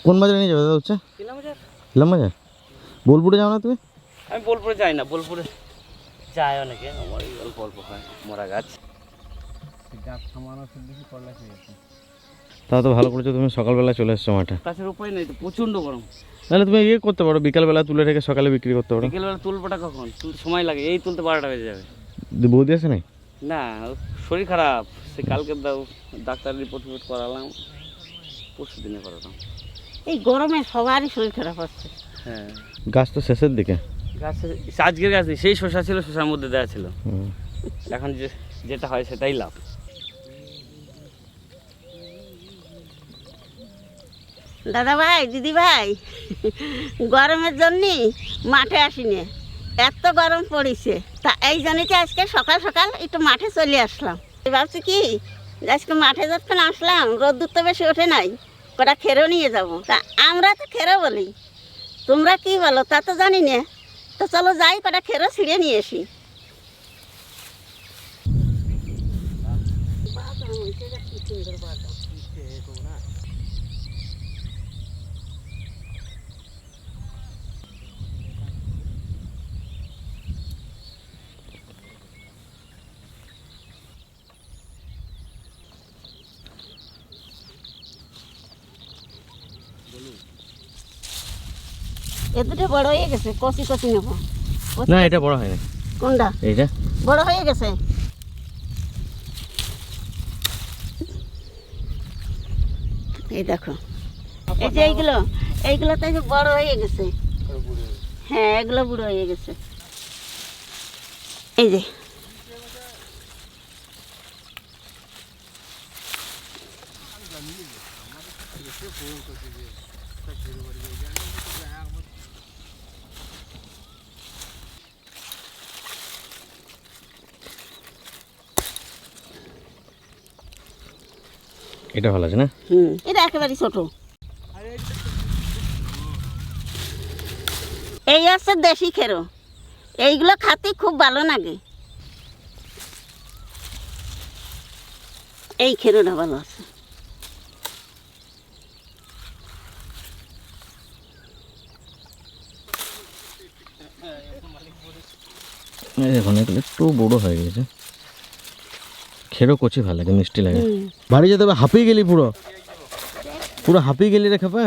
কোন বাজারে নিয়ে যাবে দাদা হচ্ছে? ইলাম বাজার। বোলপুরে যাও না তুমি? আমি বোলপুরে যাই না, বোলপুরে যায় অনেকে, আমার অল্প অল্প হয় মরা গাছ। গাছ থামানো খুব বেশি করলা খেয়ে গেছে। তাও তো ভালো করেছো তুমি সকালবেলা চলে এসছো মাঠে। গাছের উপায় নেই তো, প্রচণ্ড গরম। তাহলে তুমি ইয়ে করতে পারো, বিকালবেলা তুলে রেখে সকালে বিক্রি করতে পারো। বিকেলবেলা তুলবোটা কখন? তুলতে সময় লাগে, এই তুলতে 12টা বেজে যাবে। বৌদি আছে নাই? না, শরীর খারাপ, সে কালকে ডাক্তার রিপোর্ট করালাম, পরশু দিনে করালাম। এই গরমে সবারই শরীর খারাপ হচ্ছে। হ্যাঁ, গাছ তো শেষের দিকে। গাছে আজকের গাছ নেই, সেই শসা ছিল, শসার মধ্যে দেওয়া ছিল। এখন যেটা হয় সেটাই লাভ। দাদা ভাই, দিদি ভাই, গরমের জন্য মাঠে আসিনি, এত গরম পড়েছে, তা এই জন্যই আজকে সকাল সকাল একটু মাঠে চলে আসলাম। ভাবছি কি আজকে মাঠে যখন আসলাম, রোদ্দুর তো বেশি ওঠে নাই, কটা খেরো নিয়ে যাব। তা আমরা তো খেরো বলি, তোমরা কি বলো তা তো জানি না। তো চলো যাই, কটা খেরো ছিঁড়ে নিয়ে আসি। এ দুটো বড় হয়ে গেছে, কচি কচি নেবো। না, এটা বড় হয়নি। কোনটা? এইটা বড় হয়ে গেছে। এই দেখো, এই যে এইগুলো তো বড় হয়ে গেছে। হ্যাঁ, এগুলো বুড়ো হয়ে গেছে। এই যে এটা ভালো আছে না? এটা একেবারে ছোট। এই হচ্ছে দেশি খেরো, এইগুলো খাতে খুব ভালো লাগে। এই খেরোটা ভালো আছে। এখন এগুলো একটু বড় হয়ে গেছে। খেরো কচি ভালো লাগে, মিষ্টি লাগে। বাড়ি যেতে হবে, হাঁপিয়ে গেলি, পুরো পুরো হাঁপিয়ে গেলি রে খাপা।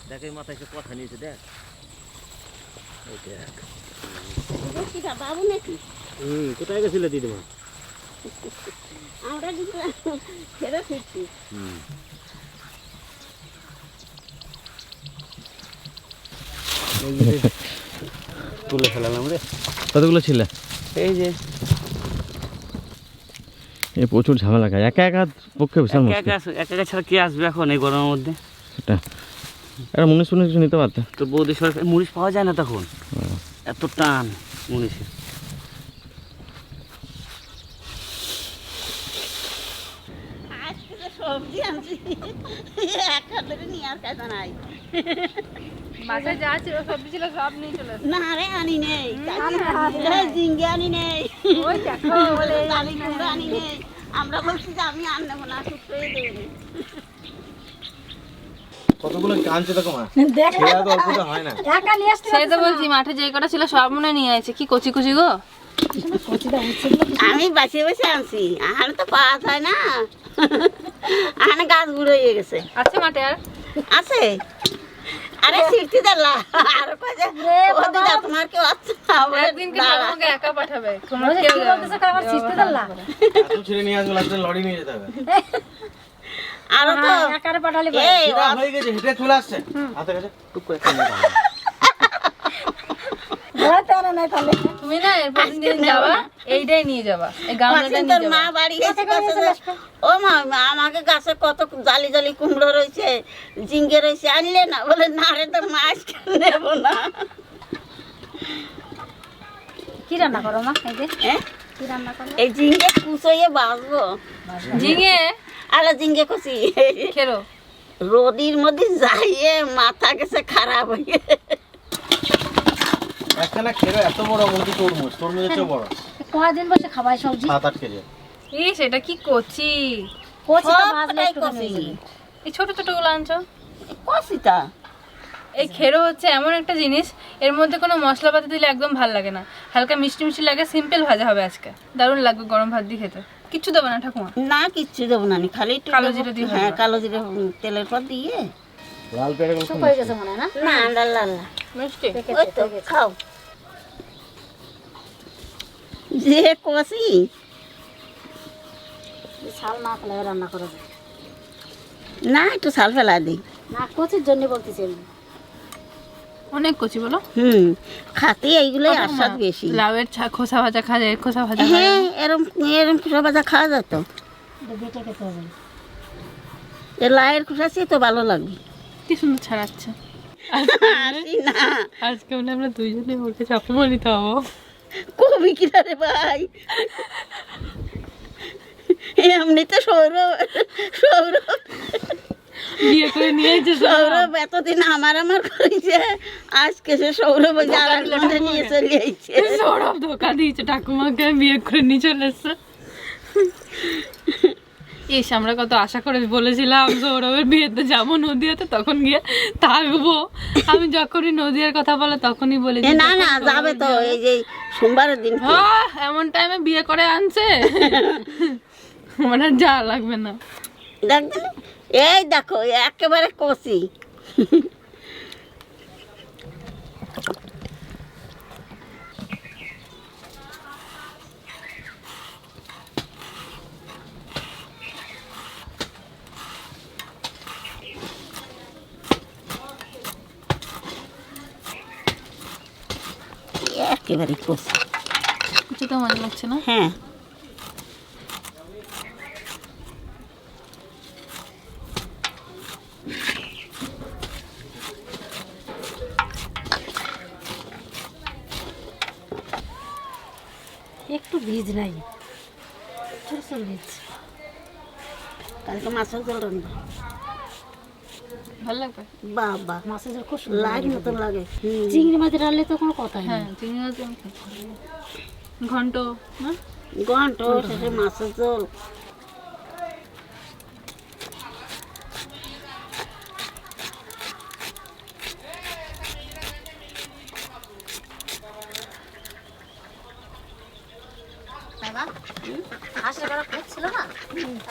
দেখ এই মাথায় সে কথা নিয়েছে, দেখ বাবু নাকি? কোথায় গেছিলে দিদিমা? আমরা খেরো ফিরছি। তুলে ফেলালাম রে। কতগুলো ছিল? এই যে এই প্রচুর ঝামেলা খায়, একা একা পক্ষে বিশাল মুশকিল। একা ছাড়া কে আসবে এখন এই গরমের মধ্যে? এটা এটা মুনিশ ফুনিশ কিছু নিতে পারতে। তো বৌদি সরকার মুনিশ পাওয়া যায় না তখন, এত টান মুনিশে। সবজি আনছি, এক হাতে নিয়ে আর কাজ নাই। বাসায় যা ছিল সবজি ছিল সব নিয়ে চলে আসে। না রে, আনি নেই, ঝিঙ্গে আনি নেই, ওই দেখো বলে আনি নেই। আমরা বলছি যে আমি আর নেবো না, শুক্রই দেবেন। কতগুলো কাঁদছে দেখো মা, তো অল্পটা হয় না। সেই তো বলছি, মাঠে যে কটা ছিল সব মনে নিয়ে আছে। কি কচি কচি গো, আমি বাঁচিয়ে বসে আনছি, আর তো পাওয়া যায় না। আর গাছ বুড়ো হয়ে গেছে। আছে মাঠে আর আছে? আরে সিরতি দালা আর কাজে ওদি দা, তোমার কি আছে? একদিন কি আমাকে একা পাঠাবে, তোমরা কেউ বলতেছ কার সিরতি দালা এত ছেড়ে নিয়ে আসবে, লাগবে লড়ি নিয়ে যেতে হবে। আর তো একারে পাঠালে এই হয়ে গেছে, হেঁটে চলে আসছে হাতে কাছে টুক করে একটা নিয়ে দাও। তুমি না এরপর দিন যাবা, এইটাই নিয়ে যাবা, এই গামলাটা নিয়ে তোর যাবা। মা বাড়ি গেছে কাছে। ও মা, আমাকে গাছে কত জালি জালি কুমড়ো রয়েছে, ঝিঙ্গে রয়েছে, আনলে না? বলে না রে, তোর মা আজকে নেবো না। কি রান্না করো মা? এই যে কি রান্না করো? এই ঝিঙ্গে কুচইয়ে বাঁচবো। ঝিঙে আলা ঝিঙ্গে কুচি খেরো রোদির মধ্যে যাইয়ে মাথা গেছে খারাপ হয়ে। একখানা খেরো এত বড়, মনে তরমুজ, তরমুজের চেয়ে বড়। কদিন বসে খাবাই সবজি 7-8 কেজি। ইস এটা কি কচি, কচিটা সব ভাজলে কটাই একটু কচি। এই ছোট ছোট গুলো আনছো। কষিটা এই খেরো হচ্ছে এমন একটা জিনিস, এর মধ্যে কোনো মশলাপাতি দিলে একদম ভাল লাগে না, হালকা মিষ্টি মিষ্টি লাগে। সিম্পল ভাজা হবে আজকে, দারুণ লাগবে গরম ভাত দিয়ে খেতে। কিচ্ছু দেবো না ঠাকুমা? না কিচ্ছু দেবো না, খালি একটু কালো দেবো। জিরে দিয়ে হ্যাঁ ভাজবা। কালো জিরে তেলের পর দিয়ে। লাল পেঁয়াজ শুক হয়ে গেছে মনে হয় না? না লাল লাল না। মিষ্টি ওই তো খাও। যে কষি শাল না ফেলে রান্না করা যায় না, একটু সাল ফেলা দিই। না, কচির জন্য বলতেছি আমি। অনেক কচি বলো। খাতে এইগুলোই কত আস্বাদ মা? বেশি। লাউয়ের খোসা ভাজা খাওয়া যায়, এর খোসা ভাজা খাওয়া হ্যাঁ যায়। এরম এরম খোসা ভাজা খাওয়া যেত। এটা বেটে খেতে হবে। এ লাইয়ের খোসা সে তো ভালো লাগবে। কি সুন্দর ছাড়াচ্ছে। আসি না আজকে মনে হয় আমরা দুইজনে ওকে চাপে মারিতে হবো। কবি কিনা রে ভাই, এমনিতে সৌরভ সৌরভ বিয়ে করে নিয়ে এসেছে সৌরভ এতদিন আমার করেছে, আজকে সে সৌরভ ওই যে আর এক জনে নিয়ে চলে আইছে। সৌরভ ধোকা দিয়েছে ঠাকুমাকে, বিয়ে করে নিয়ে চলে এসছে। ইস আমরা কত আশা করে বলেছিলাম সৌরভের বিয়েতে যাবো নদীয়াতে, তখন গিয়ে থাকবো। আমি যখনই নদীয়ার কথা বলে তখনই বলে এ না না যাবে তো, এই যে সোমবারের দিন। এমন টাইমে বিয়ে করে আনছে, আমার আর যা লাগবে না। দেখবেন এই দেখো একেবারে কষি। একেবারে কষি। কিছু তো মনে লাগছে না। হ্যাঁ একটু ভিজ নাই, ছোট ছোট ভিজ। কালকে মাছের জল রান্না। ভালো লাগবে। বাবা মাছের ঝোল খুব লাগে মতন লাগে। চিংড়ি মাছ রান্নলে তো কোনো কথাই হ্যাঁ নেই। চিংড়ি মাছ আমি খাই। ঘন্ট না ঘন্ট শেষে মাছের জল। হাঁসের গলা খুব ছিল না,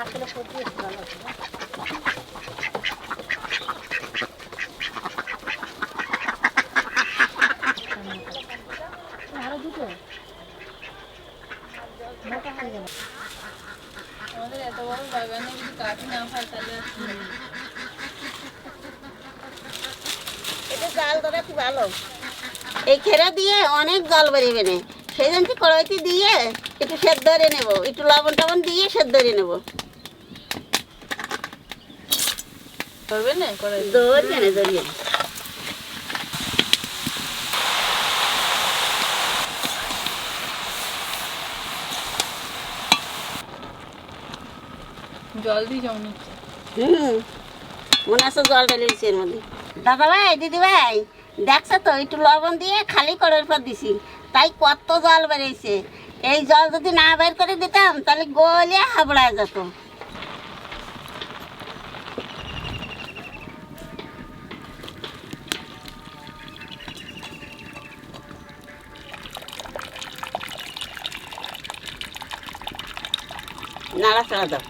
আসলে খুব দিয়ে ভালো ছিল। আরো দুটো মোটা হয়ে গেল। আমাদের এত বড় বাগানে যদি কাঠ না হয় তাহলে এটা জাল ধরা কি ভালো। এই খেরা দিয়ে অনেক জল বেরিয়ে না, সেই জন্য কড়াইতে দিয়ে একটু সেদ্ধ ধরে নেবো, একটু লবণ টবণ দিয়ে সেদ্ধ ধরে নেবো। করবে না করে ধরিয়ে নে ধরিয়ে। জল দিয়ে জমনি। মনে আছে জল ঢেলেছি এর মধ্যে। দাদা ভাই দিদি ভাই দেখছো তো, একটু লবণ দিয়ে খালি কড়াইয়ের পর দিছি, তাই কত জল বেরিয়েছে। এই জল যদি না বের করে দিতাম তাহলে গলিয়ে হাবড়ায় যেত। নাড়াচাড়া দাও।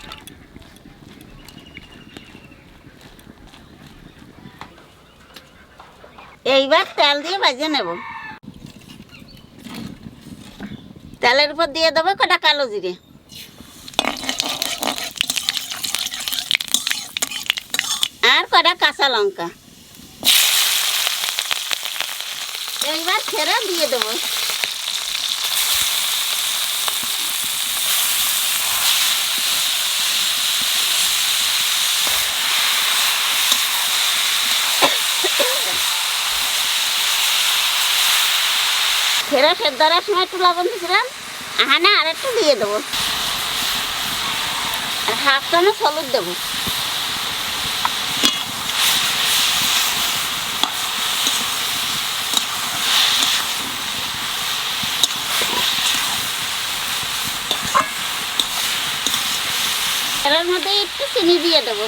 এইবার তেল দিয়ে ভেজে নেব। তেলের উপর দিয়ে দেবো কটা কালো জিরে, আর কটা কাঁচা লঙ্কা। এইবার ছেড়ে দিয়ে দেবো। ছেড়ে সেদ্ধ হওয়ার সময় একটু লবণ দিয়েছিলাম, এখানে আর একটু দিয়ে দেবো, আর হাফ চামচ হলুদ দেবো। একটু চিনি দিয়ে দেবো।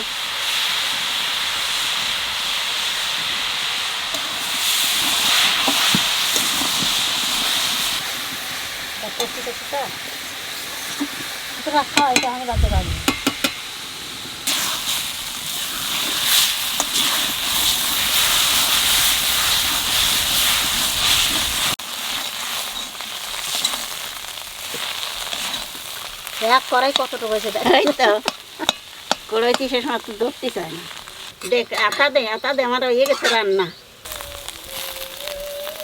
রাখা এটা আমি রাতে রাখবো। এক করাই কতটুকু হয়েছে এই তো করেছি, সে সময় তুই ধরতে চাই না। দেখ আটা দে আমার হয়ে গেছে রান্না।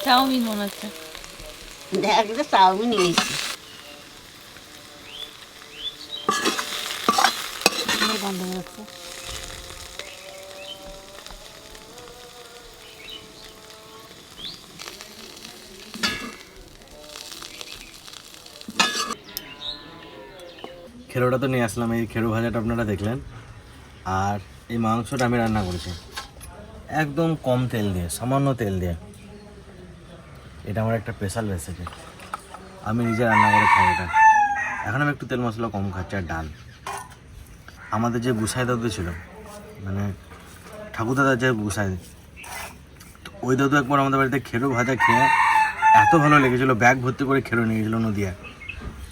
চাউমিন মনে হচ্ছে। দেখ যে চাউমিন নিয়েছি। বন্ধ হয়ে যাচ্ছে। খেরোটা তো নিয়ে আসলাম, এই খেরো ভাজাটা আপনারা দেখলেন। আর এই মাংসটা আমি রান্না করেছি একদম কম তেল দিয়ে, সামান্য তেল দিয়ে। এটা আমার একটা স্পেশাল রেসিপি, আমি নিজে রান্না করে খাই এটা। এখন আমি একটু তেল মশলা কম খাচ্ছি। আর ডাল, আমাদের যে গুসাই দাদু ছিল, মানে ঠাকুর দাদার যে গুসাই, তো ওই দাদু একবার আমাদের বাড়িতে খেরো ভাজা খেয়ে এত ভালো লেগেছিলো, ব্যাগ ভর্তি করে খেরো নিয়ে গেছিলো নদিয়া।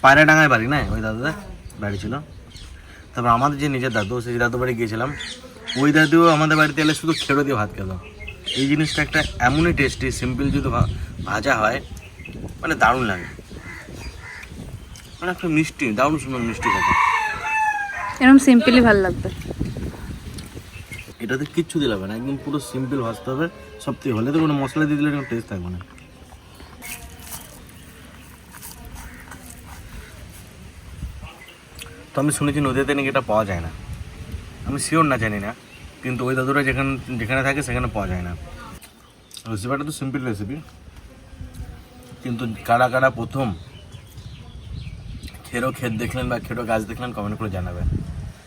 পায়রাডাঙ্গায় বাড়ি না ওই দাদুদের বাড়ি ছিল। তারপর আমাদের যে নিজের দাদু, সেই দাদু বাড়ি গিয়েছিলাম, ওই দাদুও আমাদের বাড়িতে এলে শুধু খেরো দিয়ে ভাত খেত। এই জিনিসটা একটা এমনই টেস্টি, সিম্পল যদি ভাজা হয় মানে দারুণ লাগে, মানে একটা মিষ্টি, দারুণ সুন্দর মিষ্টি থাকে। এরকম সিম্পলি ভালো লাগবে। এটাতে কিচ্ছু দিলে হবে না, একদম পুরো সিম্পল ভাজতে হবে। সব থেকে হলে তো কোনো মশলা দিয়ে দিলে কোনো টেস্ট থাকবে না। তো আমি শুনেছি নদীতে নাকি এটা পাওয়া যায় না, আমি শিওর না, জানি না, কিন্তু ওই দাদুরা যেখানে থাকে সেখানে পাওয়া যায় না। রেসিপিটা তো সিম্পল রেসিপি, কিন্তু কারা কারা প্রথম খেরো ক্ষেত দেখলেন বা খেরো গাছ দেখলেন কমেন্ট করে জানাবেন।